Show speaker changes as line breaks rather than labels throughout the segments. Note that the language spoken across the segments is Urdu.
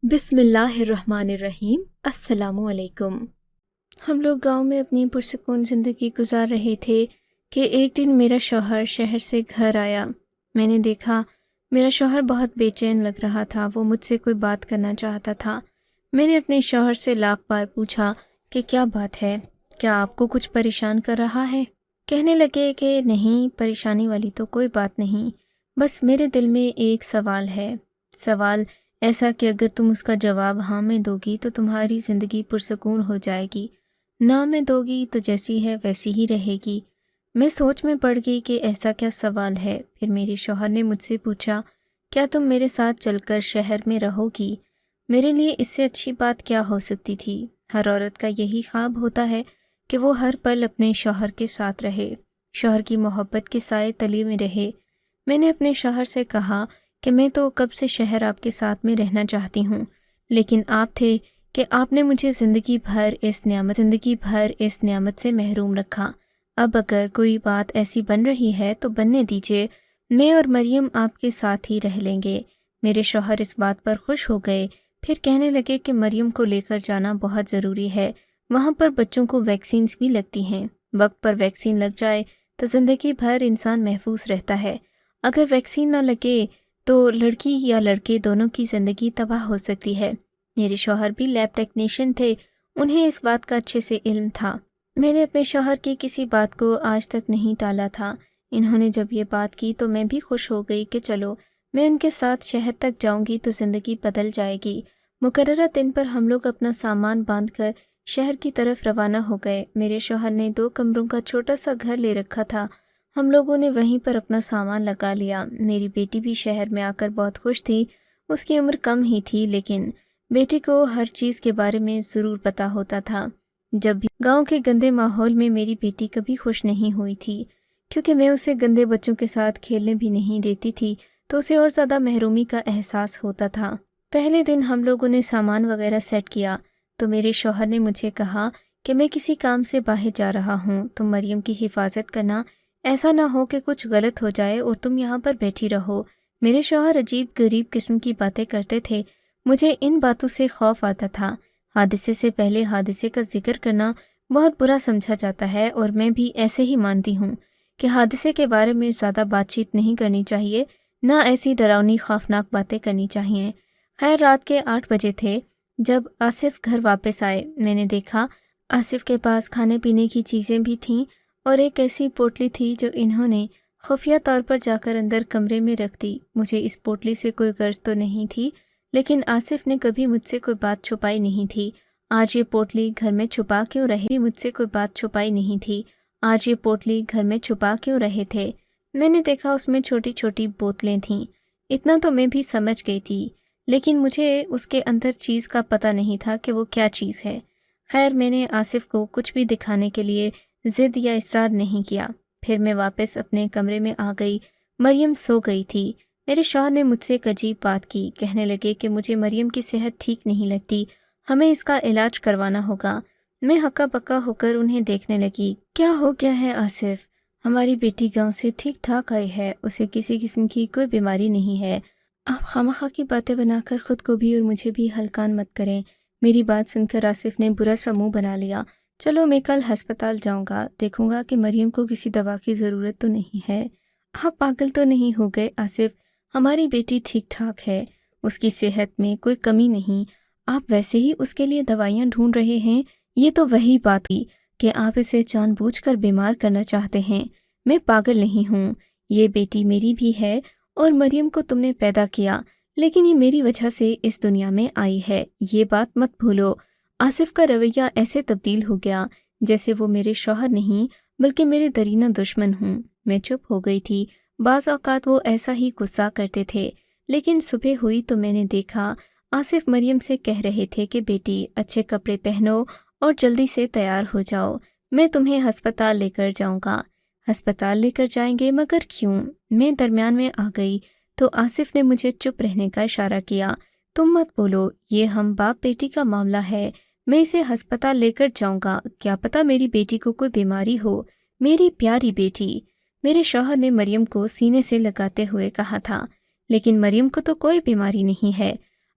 بسم اللہ الرحمن الرحیم۔ السلام علیکم۔ ہم لوگ گاؤں میں اپنی پرسکون زندگی گزار رہے تھے کہ ایک دن میرا شوہر شہر سے گھر آیا۔ میں نے دیکھا میرا شوہر بہت بے چین لگ رہا تھا، وہ مجھ سے کوئی بات کرنا چاہتا تھا۔ میں نے اپنے شوہر سے لاکھ بار پوچھا کہ کیا بات ہے، کیا آپ کو کچھ پریشان کر رہا ہے؟ کہنے لگے کہ نہیں، پریشانی والی تو کوئی بات نہیں، بس میرے دل میں ایک سوال ہے، سوال ایسا کہ اگر تم اس کا جواب ہاں میں دو گی تو تمہاری زندگی پرسکون ہو جائے گی، نہ میں دو گی تو جیسی ہے ویسی ہی رہے گی۔ میں سوچ میں پڑ گئی کہ ایسا کیا سوال ہے۔ پھر میرے شوہر نے مجھ سے پوچھا، کیا تم میرے ساتھ چل کر شہر میں رہو گی؟ میرے لیے اس سے اچھی بات کیا ہو سکتی تھی؟ ہر عورت کا یہی خواب ہوتا ہے کہ وہ ہر پل اپنے شوہر کے ساتھ رہے، شوہر کی محبت کے سائے تلے میں رہے۔ میں نے اپنے شوہر سے کہا کہ میں تو کب سے شہر آپ کے ساتھ میں رہنا چاہتی ہوں، لیکن آپ تھے کہ آپ نے مجھے زندگی بھر اس نعمت سے محروم رکھا۔ اب اگر کوئی بات ایسی بن رہی ہے تو بننے دیجیے، میں اور مریم آپ کے ساتھ ہی رہ لیں گے۔ میرے شوہر اس بات پر خوش ہو گئے، پھر کہنے لگے کہ مریم کو لے کر جانا بہت ضروری ہے، وہاں پر بچوں کو ویکسینز بھی لگتی ہیں، وقت پر ویکسین لگ جائے تو زندگی بھر انسان محفوظ رہتا ہے، اگر ویکسین نہ لگے تو لڑکی یا لڑکے دونوں کی زندگی تباہ ہو سکتی ہے۔ میرے شوہر بھی لیب ٹیکنیشین تھے، انہیں اس بات کا اچھے سے علم تھا۔ میں نے اپنے شوہر کی کسی بات کو آج تک نہیں ٹالا تھا۔ انہوں نے جب یہ بات کی تو میں بھی خوش ہو گئی کہ چلو میں ان کے ساتھ شہر تک جاؤں گی تو زندگی بدل جائے گی۔ مقررہ دن پر ہم لوگ اپنا سامان باندھ کر شہر کی طرف روانہ ہو گئے۔ میرے شوہر نے 2 کمروں کا چھوٹا سا گھر لے رکھا تھا، ہم لوگوں نے وہیں پر اپنا سامان لگا لیا۔ میری بیٹی بھی شہر میں آ کر بہت خوش تھی، اس کی عمر کم ہی تھی لیکن بیٹی کو ہر چیز کے بارے میں ضرور پتہ ہوتا تھا۔ جب بھی گاؤں کے گندے ماحول میں میری بیٹی کبھی خوش نہیں ہوئی تھی، کیونکہ میں اسے گندے بچوں کے ساتھ کھیلنے بھی نہیں دیتی تھی تو اسے اور زیادہ محرومی کا احساس ہوتا تھا۔ پہلے دن ہم لوگوں نے سامان وغیرہ سیٹ کیا تو میرے شوہر نے مجھے کہا کہ میں کسی کام سے باہر جا رہا ہوں، تم مریم کی حفاظت کرنا، ایسا نہ ہو کہ کچھ غلط ہو جائے اور تم یہاں پر بیٹھی رہو۔ میرے شوہر عجیب غریب قسم کی باتیں کرتے تھے، مجھے ان باتوں سے خوف آتا تھا۔ حادثے سے پہلے حادثے کا ذکر کرنا بہت برا سمجھا جاتا ہے اور میں بھی ایسے ہی مانتی ہوں کہ حادثے کے بارے میں زیادہ بات چیت نہیں کرنی چاہیے، نہ ایسی ڈراؤنی خوفناک باتیں کرنی چاہیے۔ خیر رات کے 8 بجے تھے جب آصف گھر واپس آئے۔ میں نے دیکھا آصف کے پاس کھانے پینے کی چیزیں بھی تھیں اور ایک ایسی پوٹلی تھی جو انہوں نے خفیہ طور پر جا کر اندر کمرے میں رکھ دی۔ مجھے اس پوٹلی سے کوئی غرض تو نہیں تھی، لیکن آصف نے کبھی مجھ سے کوئی بات چھپائی نہیں تھی۔ آج یہ پوٹلی گھر میں چھپا کیوں رہے تھے؟ میں نے دیکھا اس میں چھوٹی چھوٹی بوتلیں تھیں، اتنا تو میں بھی سمجھ گئی تھی، لیکن مجھے اس کے اندر چیز کا پتہ نہیں تھا کہ وہ کیا چیز ہے۔ خیر میں نے آصف کو کچھ بھی دکھانے کے لیے ضد یا اصرار نہیں کیا۔ پھر میں واپس اپنے کمرے میں آ گئی۔ مریم سو گئی تھی۔ میرے شوہر نے مجھ سے ایک عجیب بات کی، کہنے لگے کہ مجھے مریم کی صحت ٹھیک نہیں لگتی، ہمیں اس کا علاج کروانا ہوگا۔ میں ہکا بکا ہو کر انہیں دیکھنے لگی۔ کیا ہو گیا ہے آصف؟ ہماری بیٹی گاؤں سے ٹھیک ٹھاک آئی ہے، اسے کسی قسم کی کوئی بیماری نہیں ہے، آپ خواہ کی باتیں بنا کر خود کو بھی اور مجھے بھی ہلکان مت کریں۔ میری بات سن کر آصف نے برا سا منہ بنا لیا۔ چلو میں کل ہسپتال جاؤں گا، دیکھوں گا کہ مریم کو کسی دوا کی ضرورت تو نہیں ہے۔ آپ پاگل تو نہیں ہو گئے آصف؟ ہماری بیٹی ٹھیک ٹھاک ہے، اس کی صحت میں کوئی کمی نہیں، آپ ویسے ہی اس کے لیے دوائیاں ڈھونڈ رہے ہیں، یہ تو وہی بات ہوئی کہ آپ اسے جان بوجھ کر بیمار کرنا چاہتے ہیں۔ میں پاگل نہیں ہوں، یہ بیٹی میری بھی ہے اور مریم کو تم نے پیدا کیا، لیکن یہ میری وجہ سے اس دنیا میں آئی ہے، یہ بات مت بھولو۔ آصف کا رویہ ایسے تبدیل ہو گیا جیسے وہ میرے شوہر نہیں بلکہ میرے درینہ دشمن ہوں۔ میں چپ ہو گئی تھی، بعض اوقات وہ ایسا ہی غصہ کرتے تھے، لیکن صبح ہوئی تو میں نے دیکھا آصف مریم سے کہہ رہے تھے کہ بیٹی اچھے کپڑے پہنو اور جلدی سے تیار ہو جاؤ، میں تمہیں ہسپتال لے کر جاؤں گا۔ ہسپتال لے کر جائیں گے؟ مگر کیوں؟ میں درمیان میں آ گئی تو آصف نے مجھے چپ رہنے کا اشارہ کیا۔ تم مت بولو، یہ ہم باپ بیٹی کا معاملہ ہے، میں اسے ہسپتال لے کر جاؤں گا، کیا پتہ میری بیٹی کو کوئی بیماری ہو، میری پیاری بیٹی۔ میرے شوہر نے مریم کو سینے سے لگاتے ہوئے کہا تھا، لیکن مریم کو تو کوئی بیماری نہیں ہے،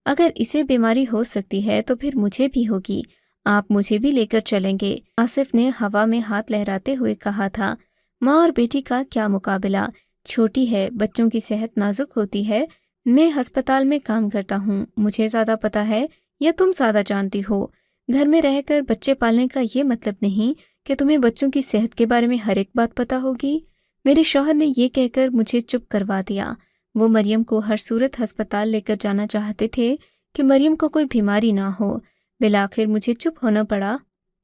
اگر اسے بیماری ہو سکتی ہے تو پھر مجھے بھی ہوگی، آپ مجھے بھی لے کر چلیں گے، آصف نے ہوا میں ہاتھ لہراتے ہوئے کہا تھا۔ ماں اور بیٹی کا کیا مقابلہ، چھوٹی ہے، بچوں کی صحت نازک ہوتی ہے، میں ہسپتال میں کام کرتا ہوں، مجھے زیادہ پتا ہے یا تم زیادہ جانتی ہو؟ گھر میں رہ کر بچے پالنے کا یہ مطلب نہیں کہ تمہیں بچوں کی صحت کے بارے میں ہر ایک بات پتہ ہوگی۔ میرے شوہر نے یہ کہہ کر مجھے چپ کروا دیا۔ وہ مریم کو ہر صورت ہسپتال لے کر جانا چاہتے تھے کہ مریم کو کوئی بیماری نہ ہو۔ بالآخر مجھے چپ ہونا پڑا۔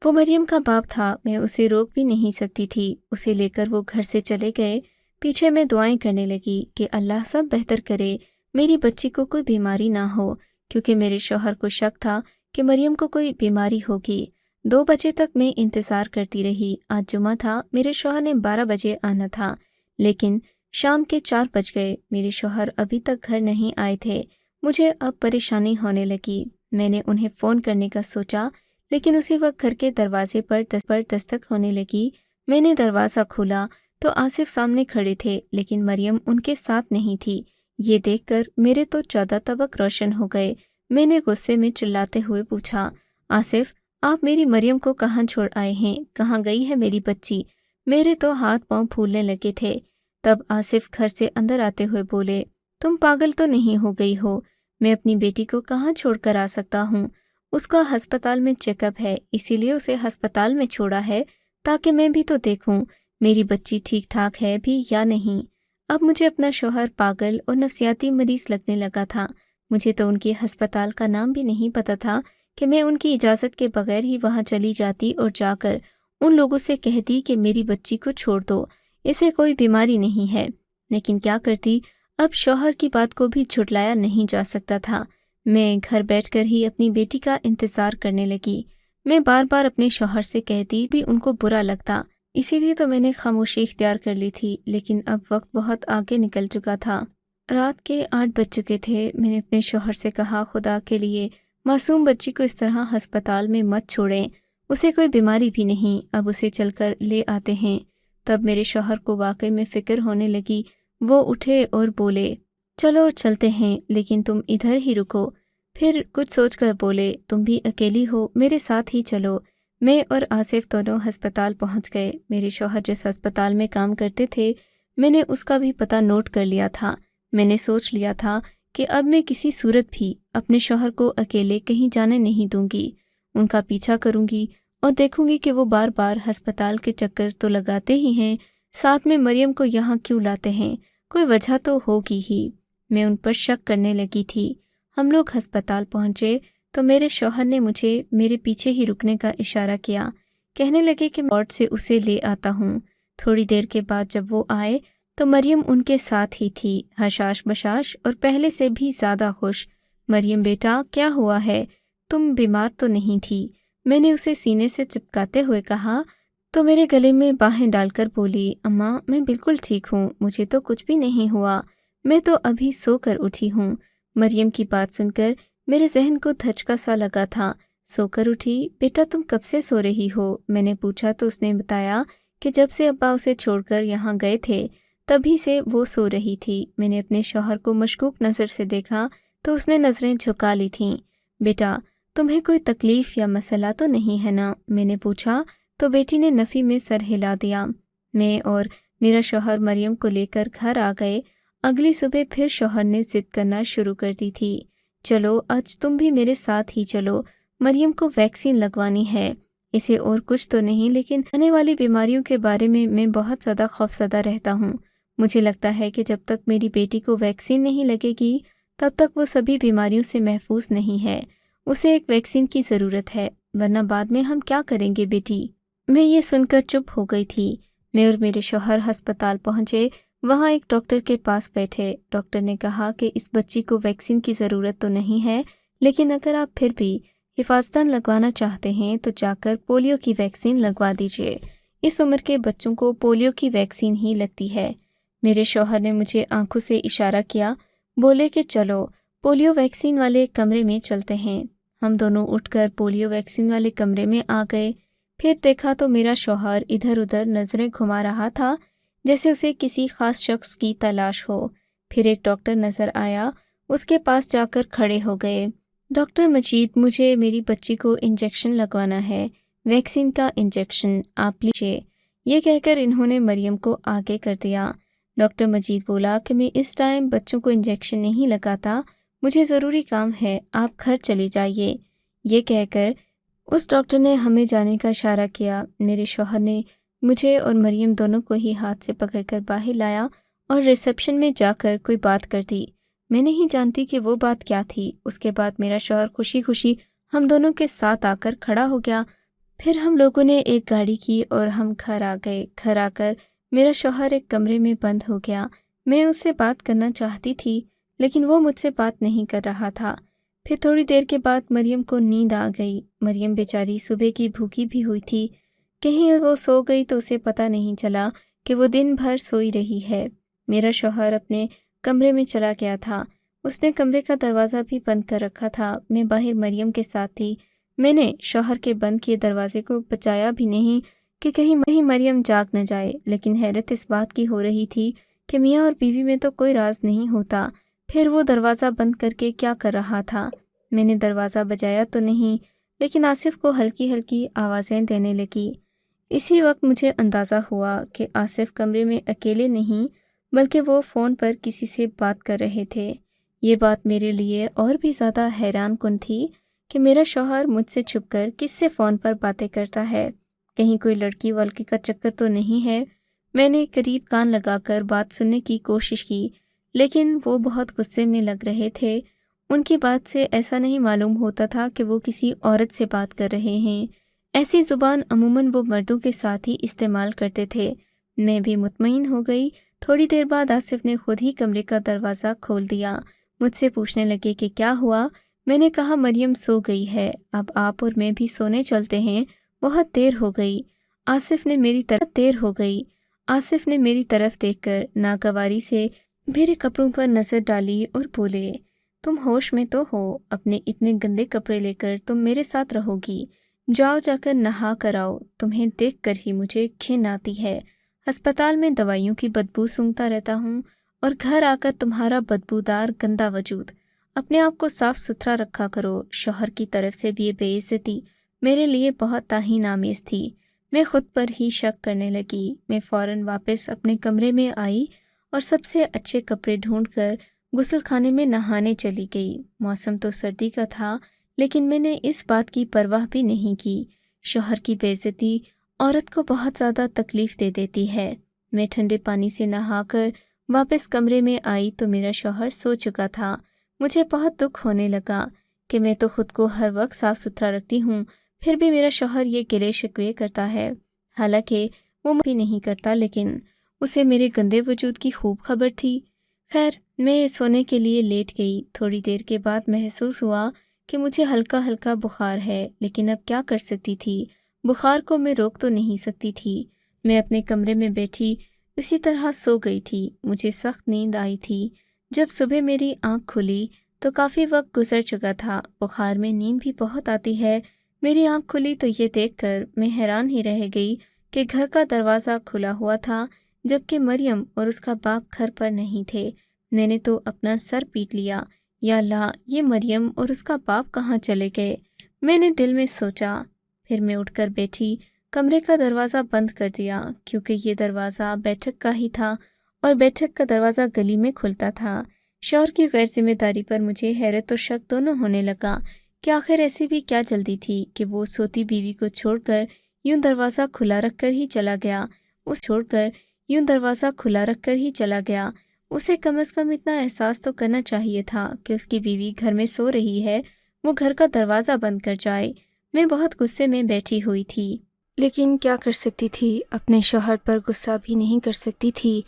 وہ مریم کا باپ تھا، میں اسے روک بھی نہیں سکتی تھی۔ اسے لے کر وہ گھر سے چلے گئے۔ پیچھے میں دعائیں کرنے لگی کہ اللہ سب بہتر کرے، میری بچی کو کوئی بیماری نہ ہو، کیونکہ میرے شوہر کو شک تھا کہ مریم کو کوئی بیماری ہوگی۔ 2 بجے تک میں انتظار کرتی رہی۔ آج جمعہ تھا، میرے شوہر نے 12 بجے آنا تھا، لیکن شام کے 4 بج گئے، میرے شوہر ابھی تک گھر نہیں آئے تھے۔ مجھے اب پریشانی ہونے لگی۔ میں نے انہیں فون کرنے کا سوچا، لیکن اسی وقت گھر کے دروازے پر دستک ہونے لگی۔ میں نے دروازہ کھولا تو آصف سامنے کھڑے تھے، لیکن مریم ان کے ساتھ نہیں تھی۔ یہ دیکھ کر میرے تو 14 طبق روشن ہو گئے۔ میں نے غصے میں چلاتے ہوئے پوچھا، آصف، آپ میری مریم کو کہاں چھوڑ آئے ہیں؟ کہاں گئی ہے میری بچی؟ میرے تو ہاتھ پاؤں پھولنے لگے تھے۔ تب آصف گھر سے اندر آتے ہوئے بولے، تم پاگل تو نہیں ہو گئی ہو؟ میں اپنی بیٹی کو کہاں چھوڑ کر آ سکتا ہوں؟ اس کا ہسپتال میں چیک اپ ہے، اسی لیے اسے ہسپتال میں چھوڑا ہے تاکہ میں بھی تو دیکھوں میری بچی ٹھیک ٹھاک ہے بھی یا نہیں۔ اب مجھے اپنا شوہر پاگل اور نفسیاتی مریض لگنے لگا تھا۔ مجھے تو ان کے ہسپتال کا نام بھی نہیں پتا تھا کہ میں ان کی اجازت کے بغیر ہی وہاں چلی جاتی اور جا کر ان لوگوں سے کہتی کہ میری بچی کو چھوڑ دو، اسے کوئی بیماری نہیں ہے۔ لیکن کیا کرتی، اب شوہر کی بات کو بھی جھٹلایا نہیں جا سکتا تھا۔ میں گھر بیٹھ کر ہی اپنی بیٹی کا انتظار کرنے لگی۔ میں بار بار اپنے شوہر سے کہتی بھی ان کو برا لگتا، اسی لیے تو میں نے خاموشی اختیار کر لی تھی، لیکن اب وقت بہت آگے نکل چکا تھا۔ رات کے 8 بج چکے تھے۔ میں نے اپنے شوہر سے کہا، خدا کے لیے معصوم بچی کو اس طرح ہسپتال میں مت چھوڑیں، اسے کوئی بیماری بھی نہیں، اب اسے چل کر لے آتے ہیں۔ تب میرے شوہر کو واقعی میں فکر ہونے لگی۔ وہ اٹھے اور بولے، چلو چلتے ہیں، لیکن تم ادھر ہی رکو۔ پھر کچھ سوچ کر بولے، تم بھی اکیلی ہو، میرے ساتھ ہی چلو۔ میں اور آصف دونوں ہسپتال پہنچ گئے۔ میرے شوہر جس ہسپتال میں کام کرتے تھے، میں نے اس کا بھی پتہ نوٹ کر لیا تھا۔ میں نے سوچ لیا تھا کہ اب میں کسی صورت بھی اپنے شوہر کو اکیلے کہیں جانے نہیں دوں گی، ان کا پیچھا کروں گی اور دیکھوں گی کہ وہ بار بار ہسپتال کے چکر تو لگاتے ہی ہیں، ساتھ میں مریم کو یہاں کیوں لاتے ہیں، کوئی وجہ تو ہوگی ہی۔ میں ان پر شک کرنے لگی تھی۔ ہم لوگ ہسپتال پہنچے تو میرے شوہر نے مجھے میرے پیچھے ہی رکنے کا اشارہ کیا، کہنے لگے کہ وارڈ سے اسے لے آتا ہوں۔ تھوڑی دیر کے بعد جب وہ آئے تو مریم ان کے ساتھ ہی تھی، حشاش بشاش اور پہلے سے بھی زیادہ خوش۔ مریم بیٹا، کیا ہوا ہے؟ تم بیمار تو نہیں تھی؟ میں نے اسے سینے سے چپکاتے ہوئے کہا تو میرے گلے میں باہیں ڈال کر بولی، اماں میں بالکل ٹھیک ہوں، مجھے تو کچھ بھی نہیں ہوا، میں تو ابھی سو کر اٹھی ہوں۔ مریم کی بات سن کر میرے ذہن کو دھچکا سا لگا تھا۔ سو کر اٹھی؟ بیٹا تم کب سے سو رہی ہو؟ میں نے پوچھا تو اس نے بتایا کہ جب سے ابا اسے چھوڑ کر یہاں گئے تھے تبھی سے وہ سو رہی تھی۔ میں نے اپنے شوہر کو مشکوک نظر سے دیکھا تو اس نے نظریں جھکا لی تھیں۔ بیٹا تمہیں کوئی تکلیف یا مسئلہ تو نہیں ہے نا؟ میں نے پوچھا تو بیٹی نے نفی میں سر ہلا دیا۔ میں اور میرا شوہر مریم کو لے کر گھر آ گئے۔ اگلی صبح پھر شوہر نے ضد کرنا شروع کر دی تھی، چلو آج تم بھی میرے ساتھ ہی چلو، مریم کو ویکسین لگوانی ہے، اسے اور کچھ تو نہیں، لیکن آنے والی بیماریوں کے بارے میں بہت زیادہ خوفزدہ رہتا ہوں۔ مجھے لگتا ہے کہ جب تک میری بیٹی کو ویکسین نہیں لگے گی تب تک وہ سبھی بیماریوں سے محفوظ نہیں ہے، اسے ایک ویکسین کی ضرورت ہے، ورنہ بعد میں ہم کیا کریں گے بیٹی؟ میں یہ سن کر چپ ہو گئی تھی۔ میں اور میرے شوہر ہسپتال پہنچے، وہاں ایک ڈاکٹر کے پاس بیٹھے۔ ڈاکٹر نے کہا کہ اس بچی کو ویکسین کی ضرورت تو نہیں ہے، لیکن اگر آپ پھر بھی حفاظتاً لگوانا چاہتے ہیں تو جا کر پولیو کی ویکسین لگوا دیجیے، اس عمر کے بچوں کو پولیو کی ویکسین ہی لگتی ہے۔ میرے شوہر نے مجھے آنکھوں سے اشارہ کیا، بولے کہ چلو پولیو ویکسین والے کمرے میں چلتے ہیں۔ ہم دونوں اٹھ کر پولیو ویکسین والے کمرے میں آ گئے۔ پھر دیکھا تو میرا شوہر ادھر ادھر نظریں گھما رہا تھا جیسے اسے کسی خاص شخص کی تلاش ہو۔ پھر ایک ڈاکٹر نظر آیا، اس کے پاس جا کر کھڑے ہو گئے۔ ڈاکٹر مجید، مجھے میری بچی کو انجیکشن لگوانا ہے، ویکسین کا انجیکشن، آپ لیجیے۔ یہ کہہ کر انہوں نے مریم کو آگے کر دیا۔ ڈاکٹر مجید بولا کہ میں اس ٹائم بچوں کو انجیکشن نہیں لگاتا، مجھے ضروری کام ہے، آپ گھر چلی جائیے۔ یہ کہہ کر اس ڈاکٹر نے ہمیں جانے کا اشارہ کیا۔ میرے شوہر نے مجھے اور مریم دونوں کو ہی ہاتھ سے پکڑ کر باہر لایا اور ریسیپشن میں جا کر کوئی بات کر دی۔ میں نہیں جانتی کہ وہ بات کیا تھی۔ اس کے بعد میرا شوہر خوشی خوشی ہم دونوں کے ساتھ آ کر کھڑا ہو گیا۔ پھر ہم لوگوں نے ایک گاڑی کی اور ہم گھر آ گئے۔ گھر آ کر میرا شوہر ایک کمرے میں بند ہو گیا۔ میں اس سے بات کرنا چاہتی تھی لیکن وہ مجھ سے بات نہیں کر رہا تھا۔ پھر تھوڑی دیر کے بعد مریم کو نیند آ گئی۔ مریم بیچاری صبح کی بھوکی بھی ہوئی تھی، کہیں وہ سو گئی تو اسے پتہ نہیں چلا کہ وہ دن بھر سوئی رہی ہے۔ میرا شوہر اپنے کمرے میں چلا گیا تھا، اس نے کمرے کا دروازہ بھی بند کر رکھا تھا۔ میں باہر مریم کے ساتھ تھی۔ میں نے شوہر کے بند کیے دروازے کو بچایا بھی نہیں کہ کہیں مریم جاگ نہ جائے، لیکن حیرت اس بات کی ہو رہی تھی کہ میاں اور بیوی میں تو کوئی راز نہیں ہوتا، پھر وہ دروازہ بند کر کے کیا کر رہا تھا؟ میں نے دروازہ بجایا تو نہیں، لیکن آصف کو ہلکی ہلکی آوازیں دینے لگی۔ اسی وقت مجھے اندازہ ہوا کہ آصف کمرے میں اکیلے نہیں بلکہ وہ فون پر کسی سے بات کر رہے تھے۔ یہ بات میرے لیے اور بھی زیادہ حیران کن تھی کہ میرا شوہر مجھ سے چھپ کر کس سے فون پر باتیں کرتا ہے، کہیں کوئی لڑکی ولکی کا چکر تو نہیں ہے۔ میں نے قریب کان لگا کر بات سننے کی کوشش کی، لیکن وہ بہت غصے میں لگ رہے تھے۔ ان کی بات سے ایسا نہیں معلوم ہوتا تھا کہ وہ کسی عورت سے بات کر رہے ہیں۔ ایسی زبان عموماً وہ مردوں کے ساتھ ہی استعمال کرتے تھے۔ میں بھی مطمئن ہو گئی۔ تھوڑی دیر بعد آصف نے خود ہی کمرے کا دروازہ کھول دیا۔ مجھ سے پوچھنے لگے کہ کیا ہوا؟ میں نے کہا مریم سو گئی ہے، اب آپ اور میں بھی سونے چلتے ہیں، بہت دیر ہو گئی۔ آصف نے میری طرف دیکھ کر ناگواری سے میرے کپڑوں پر نظر ڈالی اور بولے، تم ہوش میں تو ہو؟ اپنے اتنے گندے کپڑے لے کر تم میرے ساتھ رہو گی؟ جاؤ جا کر نہا کر آؤ، تمہیں دیکھ کر ہی مجھے گھن آتی ہے۔ ہسپتال میں دوائیوں کی بدبو سونگھتا رہتا ہوں اور گھر آ کر تمہارا بدبودار گندا وجود۔ اپنے آپ کو صاف ستھرا رکھا کرو۔ شوہر کی طرف سے بھی یہ بے عزتی میرے لیے بہت توہین آمیز تھی۔ میں خود پر ہی شک کرنے لگی۔ میں فوراً واپس اپنے کمرے میں آئی اور سب سے اچھے کپڑے ڈھونڈ کر غسل خانے میں نہانے چلی گئی۔ موسم تو سردی کا تھا، لیکن میں نے اس بات کی پرواہ بھی نہیں کی۔ شوہر کی بے عزتی عورت کو بہت زیادہ تکلیف دے دیتی ہے۔ میں ٹھنڈے پانی سے نہا کر واپس کمرے میں آئی تو میرا شوہر سو چکا تھا۔ مجھے بہت دکھ ہونے لگا کہ میں تو خود کو ہر وقت صاف ستھرا رکھتی ہوں، پھر بھی میرا شوہر یہ گلے شکوے کرتا ہے۔ حالانکہ وہ بھی نہیں کرتا، لیکن اسے میرے گندے وجود کی خوب خبر تھی۔ خیر، میں سونے کے لیے لیٹ گئی۔ تھوڑی دیر کے بعد محسوس ہوا کہ مجھے ہلکا ہلکا بخار ہے، لیکن اب کیا کر سکتی تھی؟ بخار کو میں روک تو نہیں سکتی تھی۔ میں اپنے کمرے میں بیٹھی اسی طرح سو گئی تھی۔ مجھے سخت نیند آئی تھی۔ جب صبح میری آنکھ کھلی تو کافی وقت گزر چکا تھا۔ بخار میں نیند بھی بہت آتی ہے۔ میری آنکھ کھلی تو یہ دیکھ کر میں حیران ہی رہ گئی کہ گھر کا دروازہ کھلا ہوا تھا، جبکہ مریم اور اس کا باپ گھر پر نہیں تھے۔ میں نے تو اپنا سر پیٹ لیا، یا اللہ، یہ مریم اور اس کا باپ کہاں چلے گئے؟ میں نے دل میں سوچا۔ پھر میں اٹھ کر بیٹھی، کمرے کا دروازہ بند کر دیا، کیونکہ یہ دروازہ بیٹھک کا ہی تھا اور بیٹھک کا دروازہ گلی میں کھلتا تھا۔ شوہر کی غیر ذمہ داری پر مجھے حیرت اور شک دونوں ہونے لگا کہ آخر ایسی بھی کیا جلدی تھی کہ وہ سوتی بیوی کو چھوڑ کر یوں دروازہ کھلا رکھ کر ہی چلا گیا۔ اسے کم از کم اتنا احساس تو کرنا چاہیے تھا کہ اس کی بیوی گھر میں سو رہی ہے، وہ گھر کا دروازہ بند کر جائے۔ میں بہت غصے میں بیٹھی ہوئی تھی، لیکن کیا کر سکتی تھی؟ اپنے شوہر پر غصہ بھی نہیں کر سکتی تھی۔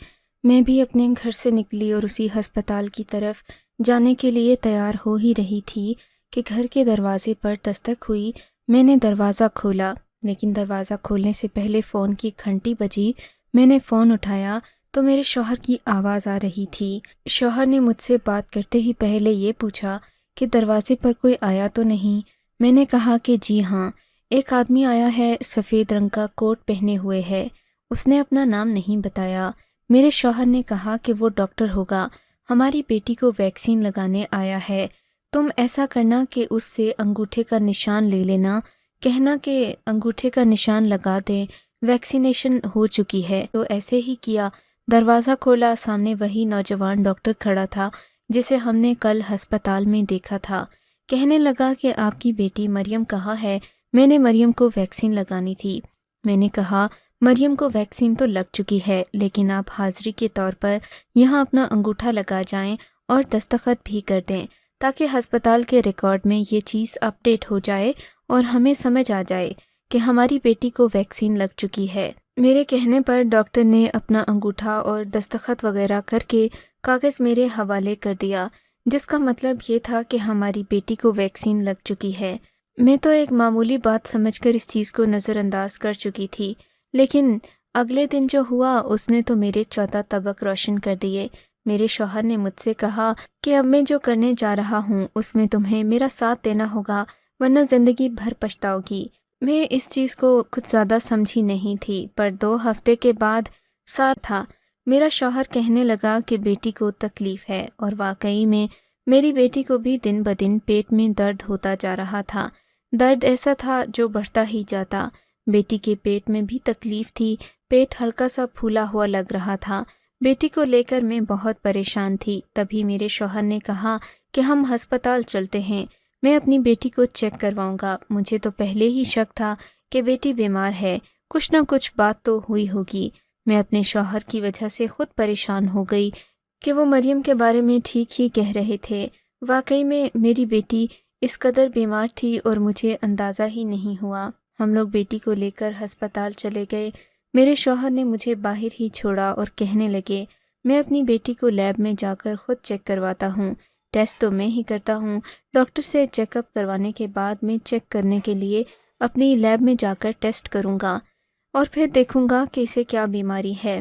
میں بھی اپنے گھر سے نکلی اور اسی ہسپتال کی طرف جانے کے لیے تیار ہو ہی رہی تھی کہ گھر کے دروازے پر دستک ہوئی۔ میں نے دروازہ کھولا، لیکن دروازہ کھولنے سے پہلے فون کی گھنٹی بجی۔ میں نے فون اٹھایا تو میرے شوہر کی آواز آ رہی تھی۔ شوہر نے مجھ سے بات کرتے ہی پہلے یہ پوچھا کہ دروازے پر کوئی آیا تو نہیں۔ میں نے کہا کہ جی ہاں، ایک آدمی آیا ہے، سفید رنگ کا کوٹ پہنے ہوئے ہے۔ اس نے اپنا نام نہیں بتایا۔ میرے شوہر نے کہا کہ وہ ڈاکٹر ہوگا، ہماری بیٹی کو ویکسین لگانے آیا ہے، تم ایسا کرنا کہ اس سے انگوٹھے کا نشان لے لینا، کہنا کہ انگوٹھے کا نشان لگا دیں، ویکسینیشن ہو چکی ہے۔ تو ایسے ہی کیا، دروازہ کھولا، سامنے وہی نوجوان ڈاکٹر کھڑا تھا جسے ہم نے کل ہسپتال میں دیکھا تھا۔ کہنے لگا کہ آپ کی بیٹی مریم کہاں ہے؟ میں نے مریم کو ویکسین لگانی تھی۔ میں نے کہا مریم کو ویکسین تو لگ چکی ہے، لیکن آپ حاضری کے طور پر یہاں اپنا انگوٹھا لگا جائیں اور دستخط بھی کر دیں تاکہ ہسپتال کے ریکارڈ میں یہ چیز اپڈیٹ ہو جائے اور ہمیں سمجھ آ جائے کہ ہماری بیٹی کو ویکسین لگ چکی ہے۔ میرے کہنے پر ڈاکٹر نے اپنا انگوٹھا اور دستخط وغیرہ کر کے کاغذ میرے حوالے کر دیا، جس کا مطلب یہ تھا کہ ہماری بیٹی کو ویکسین لگ چکی ہے۔ میں تو ایک معمولی بات سمجھ کر اس چیز کو نظر انداز کر چکی تھی، لیکن اگلے دن جو ہوا اس نے تو میرے 14 طبق روشن کر دیے۔ میرے شوہر نے مجھ سے کہا کہ اب میں جو کرنے جا رہا ہوں اس میں تمہیں میرا ساتھ دینا ہوگا، ورنہ زندگی بھر پچھتاؤ گی۔ میں اس چیز کو کچھ زیادہ سمجھی نہیں تھی، پر 2 ہفتے کے بعد ساتھ تھا۔ میرا شوہر کہنے لگا کہ بیٹی کو تکلیف ہے، اور واقعی میں میری بیٹی کو بھی دن بدن پیٹ میں درد ہوتا جا رہا تھا۔ درد ایسا تھا جو بڑھتا ہی جاتا۔ بیٹی کے پیٹ میں بھی تکلیف تھی، پیٹ ہلکا سا پھولا ہوا لگ رہا تھا۔ بیٹی کو لے کر میں بہت پریشان تھی۔ تبھی میرے شوہر نے کہا کہ ہم ہسپتال چلتے ہیں، میں اپنی بیٹی کو چیک کرواؤں گا۔ مجھے تو پہلے ہی شک تھا کہ بیٹی بیمار ہے، کچھ نہ کچھ بات تو ہوئی ہوگی۔ میں اپنے شوہر کی وجہ سے خود پریشان ہو گئی کہ وہ مریم کے بارے میں ٹھیک ہی کہہ رہے تھے۔ واقعی میں میری بیٹی اس قدر بیمار تھی اور مجھے اندازہ ہی نہیں ہوا۔ ہم لوگ بیٹی کو لے کر ہسپتال چلے گئے۔ میرے شوہر نے مجھے باہر ہی چھوڑا اور کہنے لگے میں اپنی بیٹی کو لیب میں جا کر خود چیک کرواتا ہوں، ٹیسٹ تو میں ہی کرتا ہوں، ڈاکٹر سے چیک اپ کروانے کے بعد میں چیک کرنے کے لیے اپنی لیب میں جا کر ٹیسٹ کروں گا اور پھر دیکھوں گا کہ اسے کیا بیماری ہے۔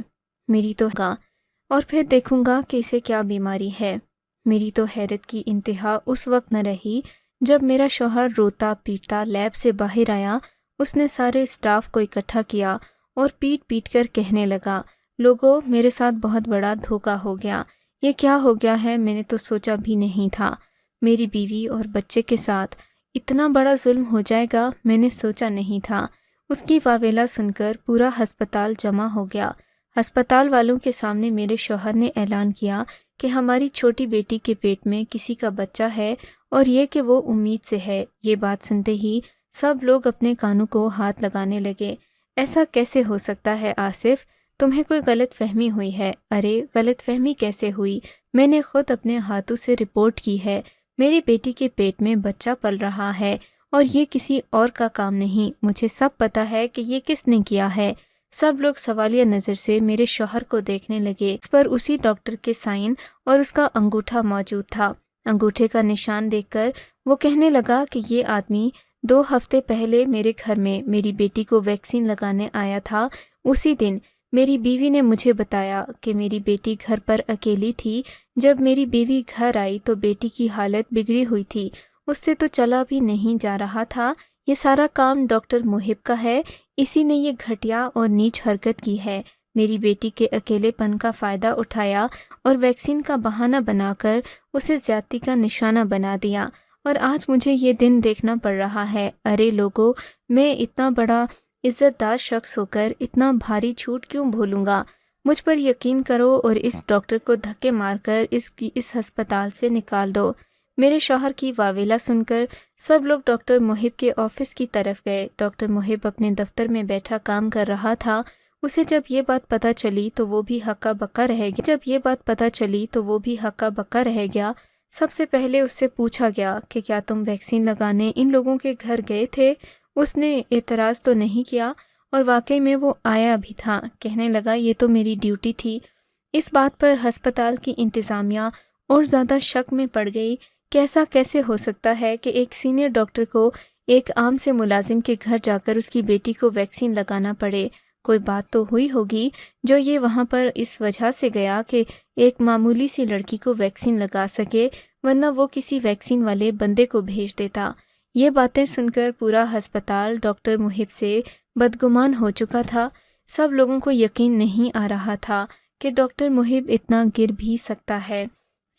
میری تو حیرت کی انتہا اس وقت نہ رہی جب میرا شوہر روتا پیٹتا لیب سے باہر آیا۔ اس نے سارے اسٹاف کو اکٹھا کیا اور پیٹ پیٹ کر کہنے لگا، لوگوں، میرے ساتھ بہت بڑا دھوکہ ہو گیا۔ یہ کیا ہو گیا ہے؟ میں نے تو سوچا بھی نہیں تھا میری بیوی اور بچے کے ساتھ اتنا بڑا ظلم ہو جائے گا، میں نے سوچا نہیں تھا۔ اس کی واویلا سن کر پورا ہسپتال جمع ہو گیا۔ ہسپتال والوں کے سامنے میرے شوہر نے اعلان کیا کہ ہماری چھوٹی بیٹی کے پیٹ میں کسی کا بچہ ہے اور یہ کہ وہ امید سے ہے۔ یہ بات سنتے ہی سب لوگ اپنے کانوں کو ہاتھ لگانے لگے۔ ایسا کیسے ہو سکتا ہے آصف؟ تمہیں کوئی غلط فہمی ہوئی ہے۔ ارے غلط فہمی کیسے ہوئی؟ میں نے خود اپنے ہاتھوں سے رپورٹ کی ہے۔ میری بیٹی کے پیٹ میں بچہ پل رہا ہے اور یہ کسی اور کا کام نہیں۔ مجھے سب پتا ہے کہ یہ کس نے کیا ہے۔ سب لوگ سوالیہ نظر سے میرے شوہر کو دیکھنے لگے۔ اس پر اسی ڈاکٹر کے سائن اور اس کا انگوٹھا موجود تھا۔ انگوٹھے کا نشان دیکھ کر وہ کہنے لگا کہ یہ آدمی 2 ہفتے پہلے میرے گھر میں میری بیٹی کو ویکسین لگانے آیا تھا۔ اسی دن میری بیوی نے مجھے بتایا کہ میری بیٹی گھر پر اکیلی تھی۔ جب میری بیوی گھر آئی تو بیٹی کی حالت بگڑی ہوئی تھی، اس سے تو چلا بھی نہیں جا رہا تھا۔ یہ سارا کام ڈاکٹر محب کا ہے، اسی نے یہ گھٹیا اور نیچ حرکت کی ہے۔ میری بیٹی کے اکیلے پن کا فائدہ اٹھایا اور ویکسین کا بہانہ بنا کر اسے زیادتی کا نشانہ بنا دیا، اور آج مجھے یہ دن دیکھنا پڑ رہا ہے۔ ارے لوگو، میں اتنا بڑا عزت دار شخص ہو کر اتنا بھاری جھوٹ کیوں بولوں گا؟ مجھ پر یقین کرو اور اس ڈاکٹر کو دھکے مار کر اس ہسپتال سے نکال دو۔ میرے شوہر کی واویلا سن کر سب لوگ ڈاکٹر محب کے آفس کی طرف گئے۔ ڈاکٹر محب اپنے دفتر میں بیٹھا کام کر رہا تھا۔ اسے جب یہ بات پتہ چلی تو وہ بھی ہکا بکا رہ گیا۔ سب سے پہلے اس سے پوچھا گیا کہ کیا تم ویکسین لگانے ان لوگوں کے گھر گئے تھے؟ اس نے اعتراض تو نہیں کیا، اور واقعی میں وہ آیا بھی تھا۔ کہنے لگا یہ تو میری ڈیوٹی تھی۔ اس بات پر ہسپتال کی انتظامیہ اور زیادہ شک میں پڑ گئی کہ ایسا کیسے ہو سکتا ہے کہ ایک سینئر ڈاکٹر کو ایک عام سے ملازم کے گھر جا کر اس کی بیٹی کو ویکسین لگانا پڑے۔ کوئی بات تو ہوئی ہوگی جو یہ وہاں پر اس وجہ سے گیا کہ ایک معمولی سی لڑکی کو ویکسین لگا سکے، ورنہ وہ کسی ویکسین والے بندے کو بھیج دیتا۔ یہ باتیں سن کر پورا ہسپتال ڈاکٹر محب سے بدگمان ہو چکا تھا۔ سب لوگوں کو یقین نہیں آ رہا تھا کہ ڈاکٹر محب اتنا گر بھی سکتا ہے۔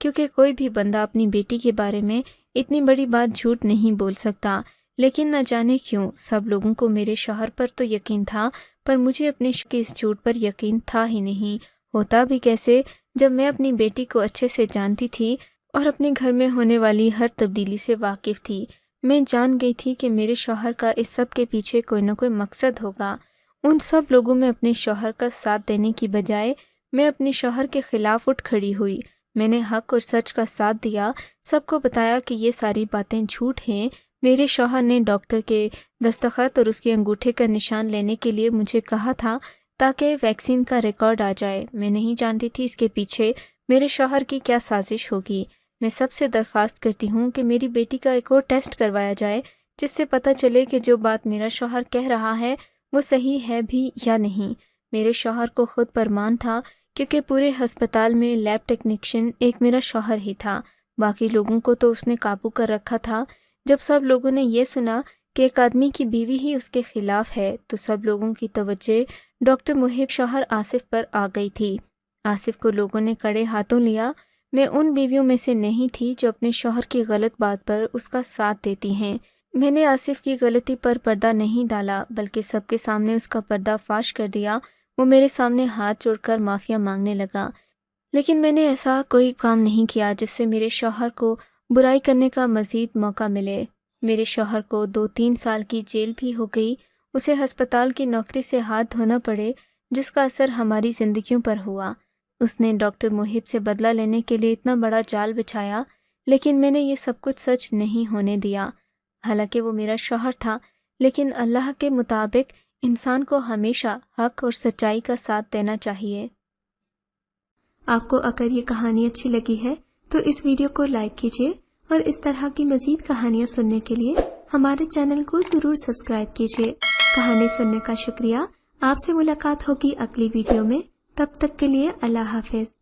کیونکہ کوئی بھی بندہ اپنی بیٹی کے بارے میں اتنی بڑی بات جھوٹ نہیں بول سکتا، لیکن نہ جانے کیوں سب لوگوں کو میرے شوہر پر تو یقین تھا، پر مجھے اپنے اس جھوٹ پر یقین تھا ہی نہیں۔ ہوتا بھی کیسے جب میں اپنی بیٹی کو اچھے سے جانتی تھی اور اپنے گھر میں ہونے والی ہر تبدیلی سے واقف تھی۔ میں جان گئی تھی کہ میرے شوہر کا اس سب کے پیچھے کوئی نہ کوئی مقصد ہوگا۔ ان سب لوگوں میں اپنے شوہر کا ساتھ دینے کی بجائے میں اپنے شوہر کے خلاف اٹھ کھڑی ہوئی۔ میں نے حق اور سچ کا ساتھ دیا، سب کو بتایا کہ یہ ساری باتیں جھوٹ ہیں۔ میرے شوہر نے ڈاکٹر کے دستخط اور اس کے انگوٹھے کا نشان لینے کے لیے مجھے کہا تھا تاکہ ویکسین کا ریکارڈ آ جائے۔ میں نہیں جانتی تھی اس کے پیچھے میرے شوہر کی کیا سازش ہوگی۔ میں سب سے درخواست کرتی ہوں کہ میری بیٹی کا ایک اور ٹیسٹ کروایا جائے جس سے پتہ چلے کہ جو بات میرا شوہر کہہ رہا ہے وہ صحیح ہے بھی یا نہیں۔ میرے شوہر کو خود پرمان تھا کیونکہ پورے ہسپتال میں لیب ٹیکنیشین ایک میرا شوہر ہی تھا، باقی لوگوں کو تو اس نے قابو کر رکھا تھا۔ جب سب لوگوں نے یہ سنا کہ ایک آدمی کی بیوی ہی اس کے خلاف ہے تو سب لوگوں کی توجہ ڈاکٹر محب شوہر آصف پر آ گئی تھی۔ آصف کو لوگوں نے کڑے ہاتھوں لیا۔ میں ان بیویوں میں سے نہیں تھی جو اپنے شوہر کی غلط بات پر اس کا ساتھ دیتی ہیں۔ میں نے آصف کی غلطی پر پردہ نہیں ڈالا بلکہ سب کے سامنے اس کا پردہ فاش کر دیا۔ وہ میرے سامنے ہاتھ جوڑ کر معافیا مانگنے لگا، لیکن میں نے ایسا کوئی کام نہیں کیا جس سے میرے شوہر کو برائی کرنے کا مزید موقع ملے۔ میرے شوہر کو 2-3 سال کی جیل بھی ہو گئی، اسے ہسپتال کی نوکری سے ہاتھ دھونا پڑے جس کا اثر ہماری زندگیوں پر ہوا۔ اس نے ڈاکٹر محب سے بدلہ لینے کے لیے اتنا بڑا جال بچھایا، لیکن میں نے یہ سب کچھ سچ نہیں ہونے دیا۔ حالانکہ وہ میرا شوہر تھا، لیکن اللہ کے مطابق انسان کو ہمیشہ حق اور سچائی کا ساتھ دینا چاہیے۔ آپ کو اگر یہ کہانی اچھی لگی ہے تو اس ویڈیو کو لائک کیجیے اور اس طرح کی مزید کہانیاں سننے کے لیے ہمارے چینل کو ضرور سبسکرائب کیجیے۔ کہانی سننے کا شکریہ۔ آپ سے ملاقات ہوگی اگلی ویڈیو میں، تب تک کے لیے اللہ حافظ۔